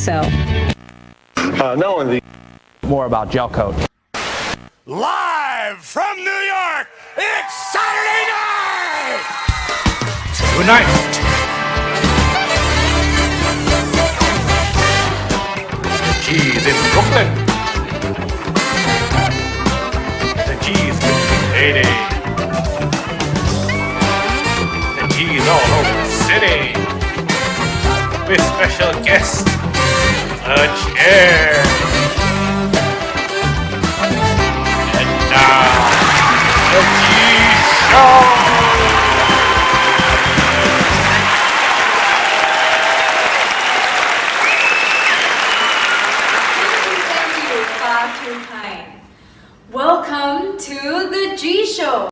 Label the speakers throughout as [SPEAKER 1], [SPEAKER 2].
[SPEAKER 1] so.
[SPEAKER 2] Not only
[SPEAKER 3] More about gel coat.
[SPEAKER 4] Live from New York, it's Saturday night!
[SPEAKER 3] Tonight, the G's in Brooklyn. The G's with payday. The G's all over the city. With special guest, the Chair. And now, the G Show.
[SPEAKER 5] Thank you, far too kind. Welcome to the G Show.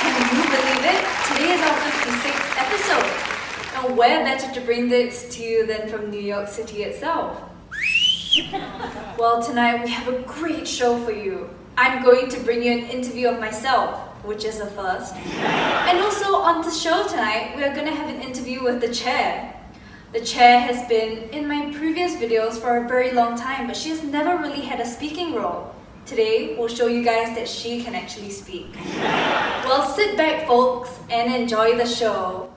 [SPEAKER 5] Can you believe it? Today is our 56th episode. And where better to bring this to you than from New York City itself? Well, tonight we have a great show for you. I'm going to bring you an interview of myself, which is a first. And also on the show tonight, we are going to have an interview with the Chair. The Chair has been in my previous videos for a very long time, but she has never really had a speaking role. Today, we'll show you guys that she can actually speak. Well, sit back, folks, and enjoy the show.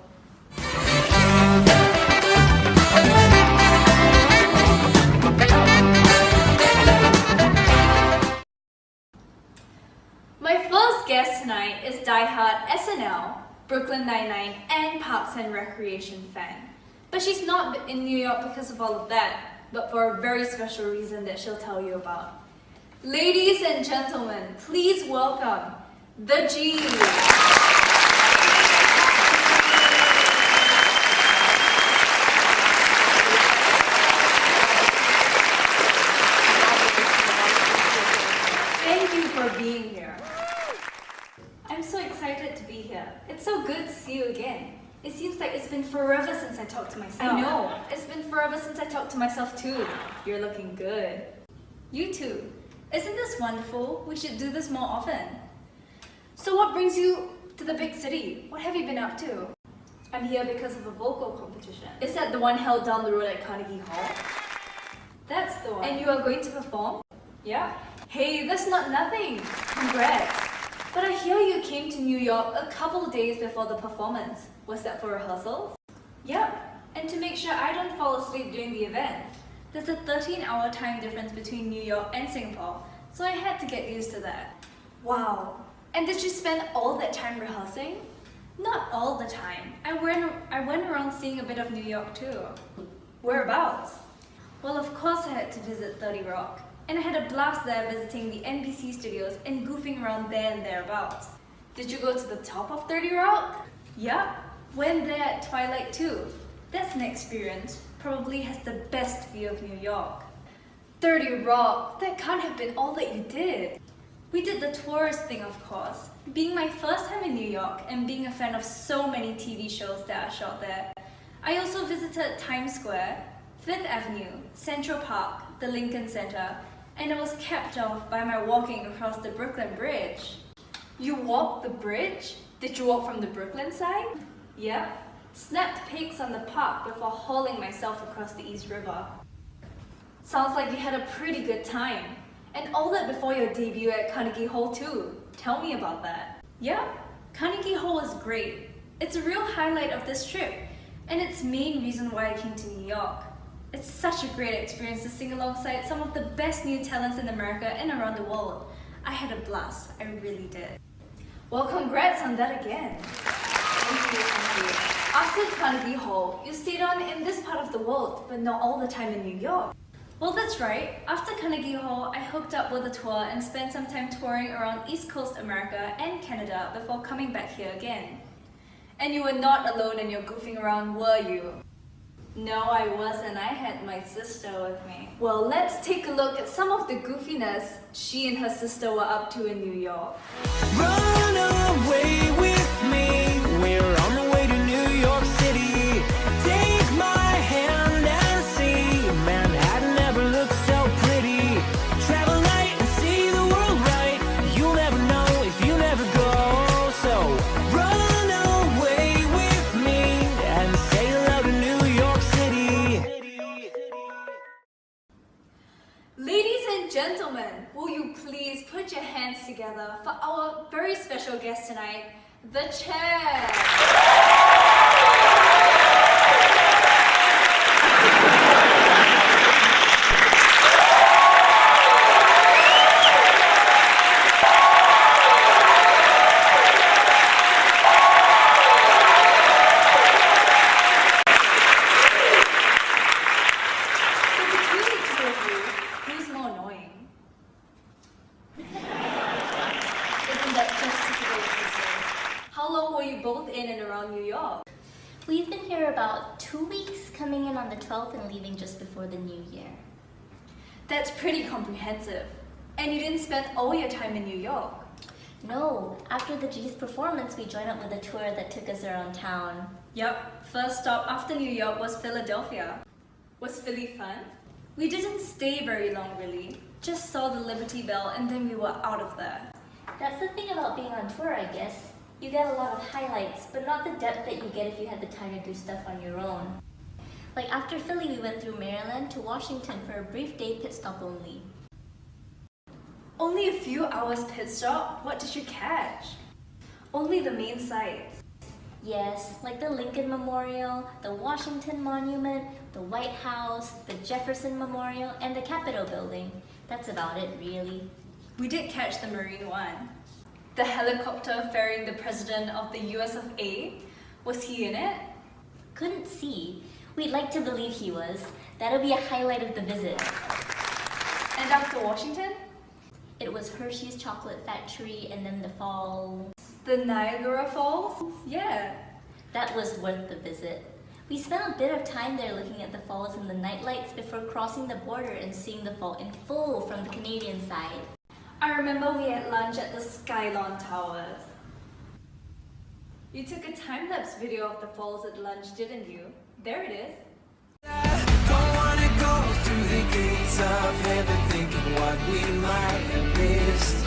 [SPEAKER 5] My first guest tonight is diehard SNL, Brooklyn Nine-Nine, and Parks and Recreation fan. But she's not in New York because of all of that, but for a very special reason that she'll tell you about. Ladies and gentlemen, please welcome the G. Thank you for being here. I'm so excited to be here. It's so good to see you again. It seems like it's been forever since I talked to myself. I know. It's been forever since I talked to myself too. You're looking good. You too. Isn't this wonderful? We should do this more often. So what brings you to the big city? What have you been up to? I'm here because of a vocal competition. Is that the one held down the road at Carnegie Hall? That's the one. And you are going to perform? Yeah. Hey, that's not nothing. Congrats. But I hear you came to New York a couple days before the performance. Was that for rehearsals? Yep. And to make sure I don't fall asleep during the event. There's a 13-hour time difference between New York and Singapore, so I had to get used to that. Wow. And did you spend all that time rehearsing? Not all the time. I went around seeing a bit of New York too. Whereabouts? Well, of course I had to visit 30 Rock. And I had a blast there visiting the NBC studios and goofing around there and thereabouts. Did you go to the top of 30 Rock? Yep. Went there at twilight too. That's an experience. Probably has the best view of New York. 30 Rock, that can't have been all that you did. We did the tourist thing, of course. Being my first time in New York and being a fan of so many TV shows that are shot there. I also visited Times Square, Fifth Avenue, Central Park, the Lincoln Center, and I was capped off by my walking across the Brooklyn Bridge. You walked the bridge? Did you walk from the Brooklyn side? Yeah. Snapped pics on the park before hauling myself across the East River. Sounds like you had a pretty good time. And all that before your debut at Carnegie Hall too. Tell me about that. Yeah, Carnegie Hall is great. It's a real highlight of this trip, and it's the main reason why I came to New York. It's such a great experience to sing alongside some of the best new talents in America and around the world. I had a blast, I really did. Well, congrats on that again. Thank you. After Carnegie Hall, you stayed on in this part of the world, but not all the time in New York. Well, that's right. After Carnegie Hall, I hooked up with a tour and spent some time touring around East Coast America and Canada before coming back here again. And you were not alone in your goofing around, were you? No, I wasn't. I had my sister with me. Well, let's take a look at some of the goofiness she and her sister were up to in New York.
[SPEAKER 6] Run away with me. We're on the way to New York City. Take my hand and see. Manhattan never looked so pretty. Travel light and see the world right. You'll never know if you never go. So run away with me and say
[SPEAKER 5] together for our very special guest tonight, the chair. Both in and around New York.
[SPEAKER 1] We've been here about 2 weeks, coming in on the 12th and leaving just before the new year.
[SPEAKER 5] That's pretty comprehensive. And you didn't spend all your time in New York.
[SPEAKER 1] No, after the G's performance, we joined up with a tour that took us around town.
[SPEAKER 5] Yup, first stop after New York was Philadelphia. Was Philly fun? We didn't stay very long really. Just saw the Liberty Bell and then we were out of there.
[SPEAKER 1] That's the thing about being on tour, I guess. You get a lot of highlights, but not the depth that you get if you had the time to do stuff on your own. Like after Philly, we went through Maryland to Washington for a brief day pit stop only.
[SPEAKER 5] Only a few hours pit stop? What did you catch? Only the main sites.
[SPEAKER 1] Yes, like the Lincoln Memorial, the Washington Monument, the White House, the Jefferson Memorial, and the Capitol Building. That's about it, really.
[SPEAKER 5] We did catch the Marine one. The helicopter ferrying the president of the US of A. Was he in it?
[SPEAKER 1] Couldn't see. We'd like to believe he was. That'll be a highlight of the visit.
[SPEAKER 5] And after Washington?
[SPEAKER 1] It was Hershey's Chocolate Factory and then the falls.
[SPEAKER 5] The Niagara Falls? Yeah.
[SPEAKER 1] That was worth the visit. We spent a bit of time there looking at the falls and the night lights before crossing the border and seeing the fall in full from the Canadian side.
[SPEAKER 5] I remember we had lunch at the Skylon Towers. You took a time-lapse video of the falls at lunch, didn't you? There it is.
[SPEAKER 6] Don't wanna go through the gates of heaven thinking what we might have missed.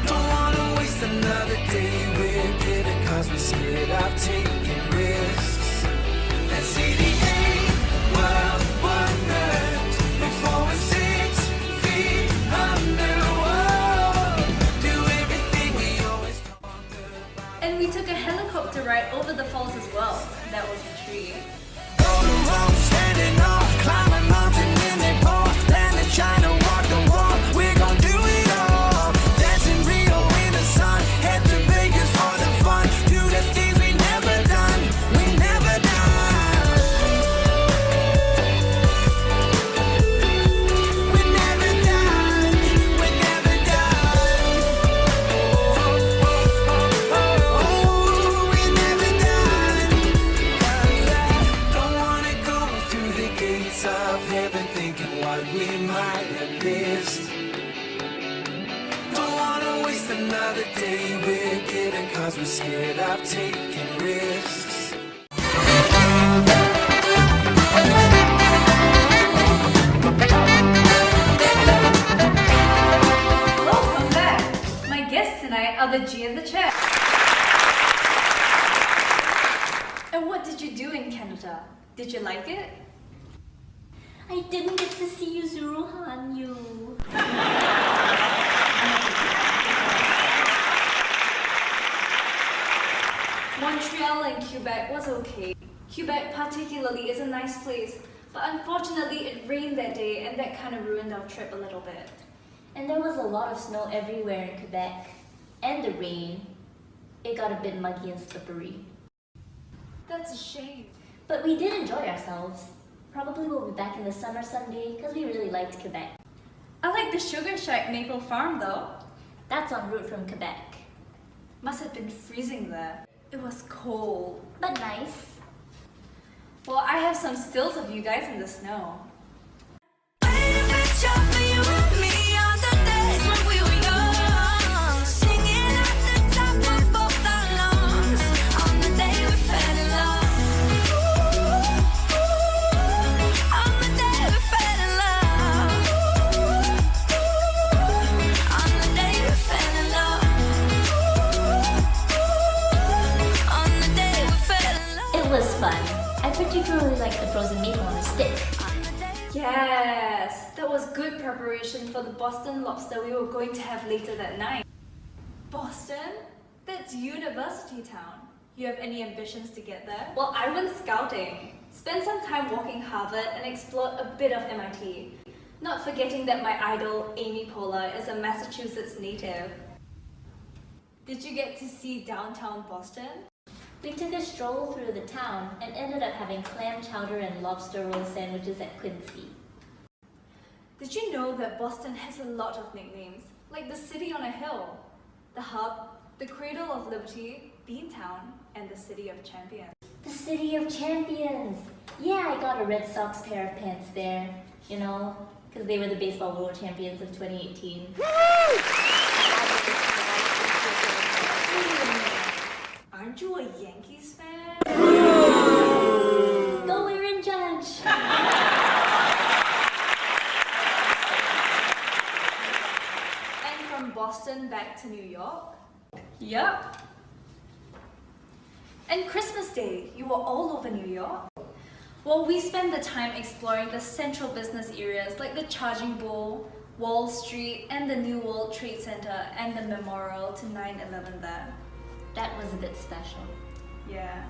[SPEAKER 6] Don't wanna waste another day with it cause we're scared of taking risks. Let's see the eight world wonders before we're 6 feet underwater. Do everything we always talked about.
[SPEAKER 5] And we took a helicopter ride over the falls as well. That was a treat.
[SPEAKER 6] Standing off, climb a mountain in Nepal, land in China, walk the walk, we're gonna do it all. Dance in Rio in the sun, head to Vegas for the fun, do the things we never done, we never done. We never done, we never done. Oh, we never done. 'Cause I don't wanna go through the gates of heaven thinking what we might have missed. Don't wanna waste another day with giving cause we're scared of taking risks.
[SPEAKER 5] Welcome back! My guests tonight are the G and the Chair. And what did you do in Canada? Did you like it?
[SPEAKER 1] I didn't get to see you, Zuruhan, you.
[SPEAKER 5] Montreal and Quebec was okay. Quebec particularly is a nice place, but unfortunately it rained that day and that kind of ruined our trip a little bit.
[SPEAKER 1] And there was a lot of snow everywhere in Quebec. And the rain. It got a bit muggy and slippery.
[SPEAKER 5] That's a shame.
[SPEAKER 1] But we did enjoy ourselves. Probably we'll be back in the summer someday because we really liked Quebec.
[SPEAKER 5] I like the Sugar Shack Maple Farm though.
[SPEAKER 1] That's en route from Quebec.
[SPEAKER 5] Must have been freezing there. It was cold.
[SPEAKER 1] But nice.
[SPEAKER 5] Well, I have some stills of you guys in the snow.
[SPEAKER 1] It was fun. I particularly liked the frozen maple on a stick.
[SPEAKER 5] Yes, that was good preparation for the Boston lobster we were going to have later that night. Boston? That's university town. You have any ambitions to get there? Well, I went scouting. Spent some time walking Harvard and explored a bit of MIT. Not forgetting that my idol, Amy Poehler, is a Massachusetts native. Did you get to see downtown Boston?
[SPEAKER 1] We took a stroll through the town and ended up having clam chowder and lobster roll sandwiches at Quincy.
[SPEAKER 5] Did you know that Boston has a lot of nicknames, like the city on a hill, the hub, the cradle of liberty, Beantown, and the city of champions?
[SPEAKER 1] The City of Champions! Yeah, I got a Red Sox pair of pants there, you know, because they were the baseball world champions of 2018.
[SPEAKER 5] Aren't you a Yankees fan?
[SPEAKER 1] Go Aaron Judge!
[SPEAKER 5] And from Boston back to New York? Yup. And Christmas Day, you were all over New York? Well, we spent the time exploring the central business areas like the Charging Bull, Wall Street, and the New World Trade Center, and the memorial to 9/11 there.
[SPEAKER 1] That was a bit special.
[SPEAKER 5] Yeah.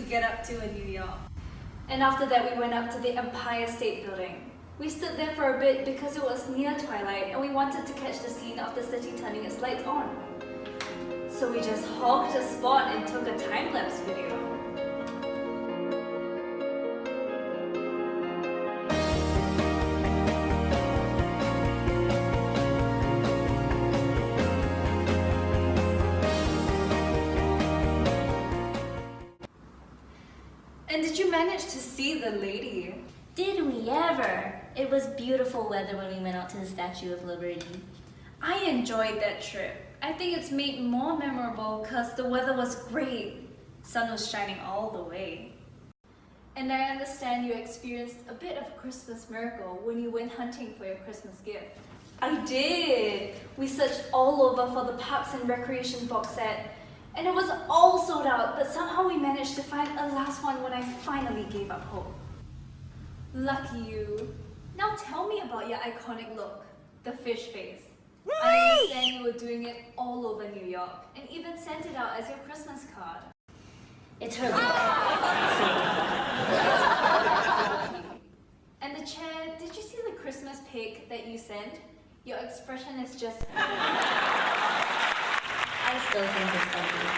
[SPEAKER 5] Get up to in New York. And after that we went up to the Empire State Building. We stood there for a bit because it was near twilight and we wanted to catch the scene of the city turning its lights on. So we just hogged a spot and took a time-lapse video. And did you manage to see the lady?
[SPEAKER 1] Did we ever? It was beautiful weather when we went out to the Statue of Liberty.
[SPEAKER 5] I enjoyed that trip. I think it's made more memorable because the weather was great. Sun was shining all the way. And I understand you experienced a bit of a Christmas miracle when you went hunting for your Christmas gift. I did! We searched all over for the Parks and Recreation box set, and it was all sold out, but somehow we managed to find a last one when I finally gave up hope. Lucky you. Now tell me about your iconic look, the fish face. I understand you were doing it all over New York, and even sent it out as your Christmas card.
[SPEAKER 1] It's her look.
[SPEAKER 5] And the chair, did you see the Christmas pic that you sent? Your expression is just...
[SPEAKER 1] I still think it's ugly.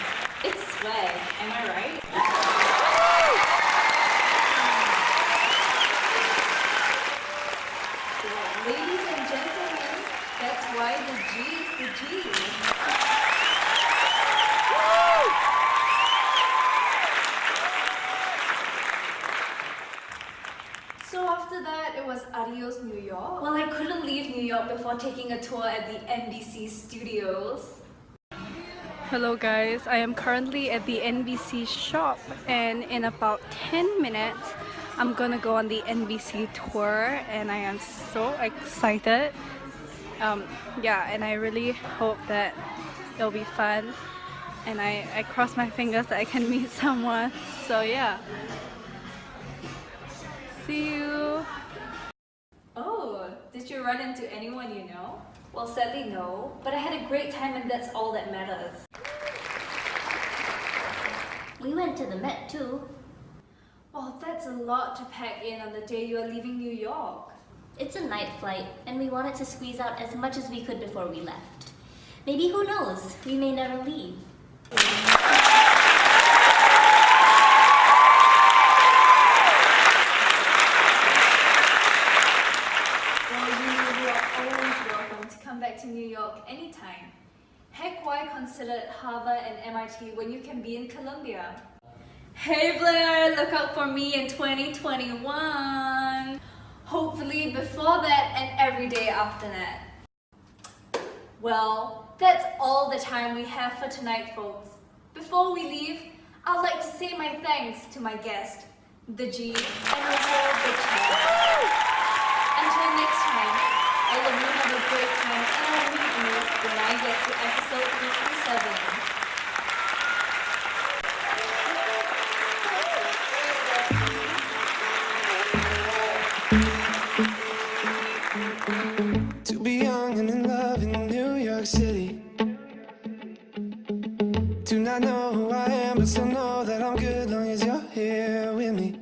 [SPEAKER 5] It's swag, am I right? Well, ladies and gentlemen, that's why the G is the G. So after that, it was adios New York. Well, I couldn't leave New York before taking a tour at the NBC studios.
[SPEAKER 7] Hello guys, I am currently at the NBC shop and in about 10 minutes I'm gonna go on the NBC tour and I am so excited. Yeah, and I really hope that it'll be fun and I cross my fingers that I can meet someone. So yeah, see you.
[SPEAKER 5] Oh, did you run into anyone you know? Well, sadly no, but I had a great time and that's all that matters.
[SPEAKER 1] We went to the Met too.
[SPEAKER 5] Well, that's a lot to pack in on the day you are leaving New York.
[SPEAKER 1] It's a night flight, and we wanted to squeeze out as much as we could before we left. Maybe, who knows, we may never leave.
[SPEAKER 5] Well, you are always welcome to come back to New York anytime. Heck, why consider Harvard and MIT when you can be in Columbia? Hey Blair, look out for me in 2021. Hopefully before that and every day after that. Well, that's all the time we have for tonight, folks. Before we leave, I'd like to say my thanks to my guest, the G, and also the Ch. Until next time, all of you have a great time, and I'll meet you when I get to episode 57.
[SPEAKER 6] To be young and in love in New York City. Do not know who I am, but still know that I'm good long as you're here with me.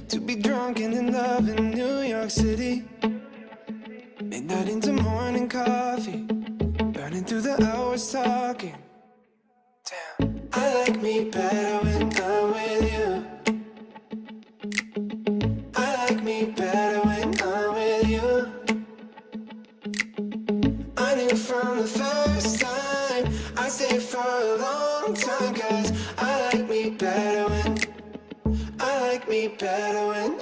[SPEAKER 6] To be drunk and in love in New York City. Midnight into morning coffee, burning through the hours talking. Damn, I like me better when I'm with you. I like me better when I'm with you. I knew from the first time I stayed for a long time, 'cause I like me better when